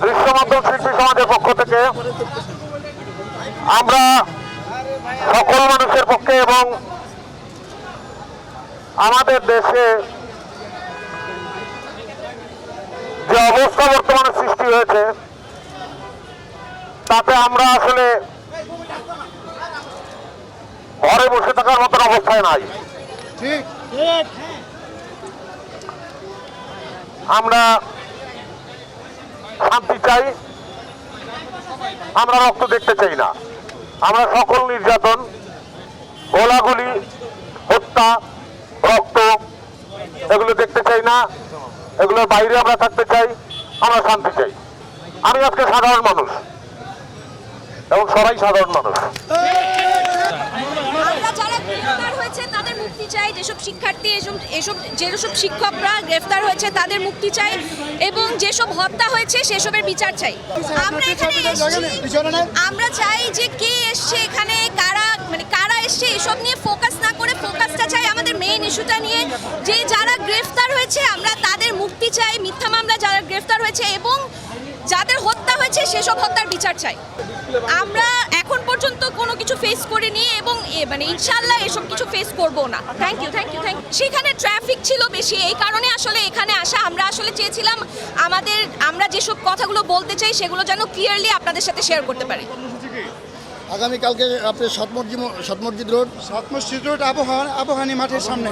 দৃশ্যমাধ্যম শিল্পী সমাজের পক্ষ থেকে আমরা সকল মানুষের পক্ষে এবং আমাদের দেশে যে অবস্থা বর্তমানে সৃষ্টি হয়েছে তাতে আমরা আসলে ঘরে বসে থাকার মতন অবস্থায় নাই। আমরা শান্তি চাই, আমরা রক্ত দেখতে চাই না। আমরা সকল নির্যাতন, গোলাগুলি, হত্যা, রক্ত এগুলো দেখতে চাই না। এগুলোর বাইরে আমরা থাকতে চাই, আমরা শান্তি চাই। আমি আজকে সাধারণ মানুষ এবং সবাই সাধারণ মানুষ। তাদের মুক্তি চাই, যেসব শিক্ষার্থী যেসব শিক্ষকরা গ্রেফতার হয়েছে তাদের মুক্তি চাই এবং যেসব হত্যা হয়েছে সেসবের বিচার চাই। আমরা এখানে আমরা চাই যে কে এসছে এখানে, কারা এসছে এসব নিয়ে ফোকাস না করে ফোকাসটা চাই আমাদের মেইন ইস্যুটা নিয়ে, যে যারা গ্রেফতার হয়েছে আমরা তাদের মুক্তি চাই, মিথ্যা মামলা যারা গ্রেফতার হয়েছে এবং যাদের হত্যা হয়েছে সেসব হত্যার বিচার চাই। আমরা এখন পর্যন্ত কোনো কিছু ফেস করিনি এবং ইনশাল্লাহ এসব কিছু ফেস করবো না। Thank you. সেখানে ট্রাফিক ছিল বেশি, এই কারণে আসলে এখানে আসা। আমরা আসলে চেয়েছিলাম আমরা যেসব কথাগুলো বলতে চাই সেগুলো যেন ক্লিয়ারলি আপনাদের সাথে শেয়ার করতে পারি। আগামীকালকে আপনি সাত মসজিদ রোড আবহানি মাঠের সামনে,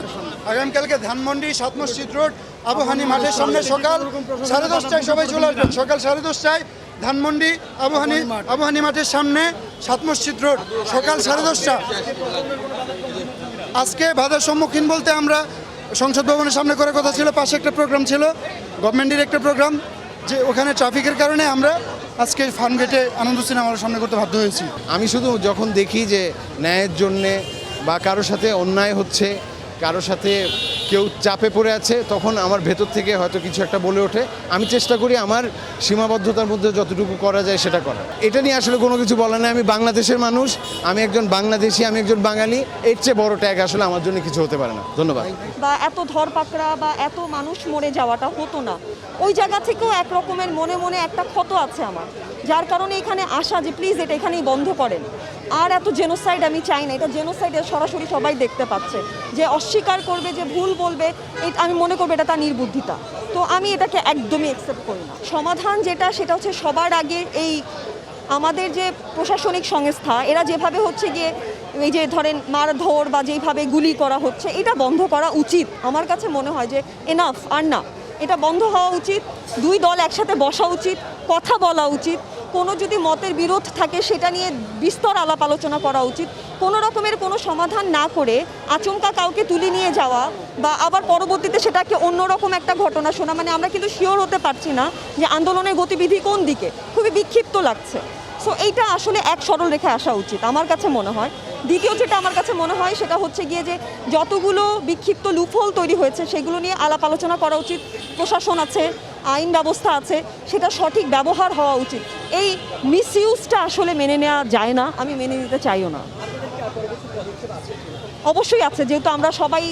আগামীকালকে ধানমন্ডি সাত মসজিদ রোড আবহানি মাঠের সামনে সকাল 10:30টায় সবাই চলে আসবেন। সকাল 10:30টায় ধানমন্ডি আবহানি মাঠের সামনে সাত মসজিদ রোড সকাল 10:30টা। আজকে বাধার সম্মুখীন বলতে আমরা সংসদ ভবনের সামনে করে কথা ছিল, পাশে একটা প্রোগ্রাম ছিল, গভর্নমেন্টের একটা প্রোগ্রাম, যে ওখানে ট্রাফিকের কারণে আমরা আজকে ফার্মগেটে আনন্দ সিনেমার সামনে করতে বাধ্য হয়েছি। আমি শুধু যখন দেখি যে ন্যায়ের জন্যে বা কারোর সাথে অন্যায় হচ্ছে, কারোর সাথে কেউ চাপে পড়ে আছে, তখন আমার ভেতর থেকে হয়তো কিছু একটা বলে ওঠে। আমি চেষ্টা করি আমার সীমাবদ্ধতার মধ্যে যতটুকু করা যায় সেটা করা। এটা নিয়ে আসলে কোনো কিছু বলা নেই। আমি বাংলাদেশের মানুষ, আমি একজন বাংলাদেশি, আমি একজন বাঙালি। এর চেয়ে বড় ট্যাগ আসলে আমার জন্য কিছু হতে পারে না। ধন্যবাদ। বা এত ধরপাকড়া বা এত মানুষ মরে যাওয়াটা হতো না। ওই জায়গা থেকেও এক রকমের মনে মনে একটা ক্ষত আছে আমার, যার কারণে এখানে আসা যে প্লিজ এটা এখানেই বন্ধ করেন। আর এত জেনোসাইড আমি চাই না। এটা জেনোসাইডে সরাসরি সবাই দেখতে পাচ্ছে, যে অস্বীকার করবে, যে ভুল বলবে, আমি মনে করবো এটা তার নির্বুদ্ধিতা। তো আমি এটাকে একদমই অ্যাকসেপ্ট করি না। সমাধান সেটা হচ্ছে সবার আগে এই আমাদের যে প্রশাসনিক সংস্থা, এরা যেভাবে হচ্ছে গিয়ে এই যে ধরেন মারধর বা যেইভাবে গুলি করা হচ্ছে, এটা বন্ধ করা উচিত। আমার কাছে মনে হয় যে এনাফ, আর না, এটা বন্ধ হওয়া উচিত। দুই দল একসাথে বসা উচিত, কথা বলা উচিত। কোনো যদি মতের বিরোধ থাকে সেটা নিয়ে বিস্তর আলাপ আলোচনা করা উচিত। কোনো রকমের কোনো সমাধান না করে আচমকা কাউকে তুলে নিয়ে যাওয়া বা আবার পরবর্তীতে সেটাকে অন্যরকম একটা ঘটনা শোনা, আমরা কিন্তু শিওর হতে পারছি না যে আন্দোলনের গতিবিধি কোন দিকে। খুবই বিক্ষিপ্ত লাগছে। সো এইটা আসলে এক সরল রেখে আসা উচিত আমার কাছে মনে হয়। দ্বিতীয় যেটা আমার কাছে মনে হয় সেটা হচ্ছে গিয়ে যে যতগুলো বিক্ষিপ্ত লুফল তৈরি হয়েছে সেগুলো নিয়ে আলাপ আলোচনা করা উচিত। প্রশাসন আছে, আইন ব্যবস্থা আছে, সেটা সঠিক ব্যবহার হওয়া উচিত। এই মিসইউজটা আসলে মেনে নেওয়া যায় না, আমি মেনে নিতে চাইও না। অবশ্যই আছে, যেহেতু আমরা সবাই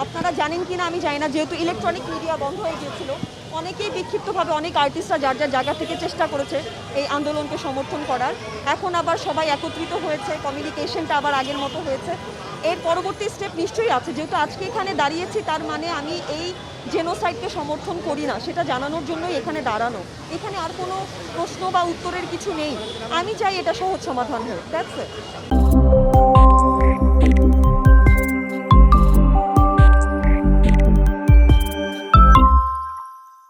আপনারা জানেন কি না আমি জানি না, যেহেতু ইলেকট্রনিক মিডিয়া বন্ধ হয়ে গিয়েছিল, অনেকেই বিক্ষিপ্তভাবে অনেক আর্টিস্টরা যার যার জায়গা থেকে চেষ্টা করেছে এই আন্দোলনকে সমর্থন করার। এখন আবার সবাই একত্রিত হয়েছে, কমিউনিকেশনটা আবার আগের মতো হয়েছে। এর পরবর্তী স্টেপ নিশ্চয়ই আছে। যেহেতু আজকে এখানে দাঁড়িয়েছি, তার মানে আমি এই জেনোসাইডকে সমর্থন করি না সেটা জানানোর জন্যই এখানে দাঁড়ানো। এখানে আর কোনো প্রশ্ন বা উত্তরের কিছু নেই। আমি চাই এটা সহজ সমাধান হোক। That's it.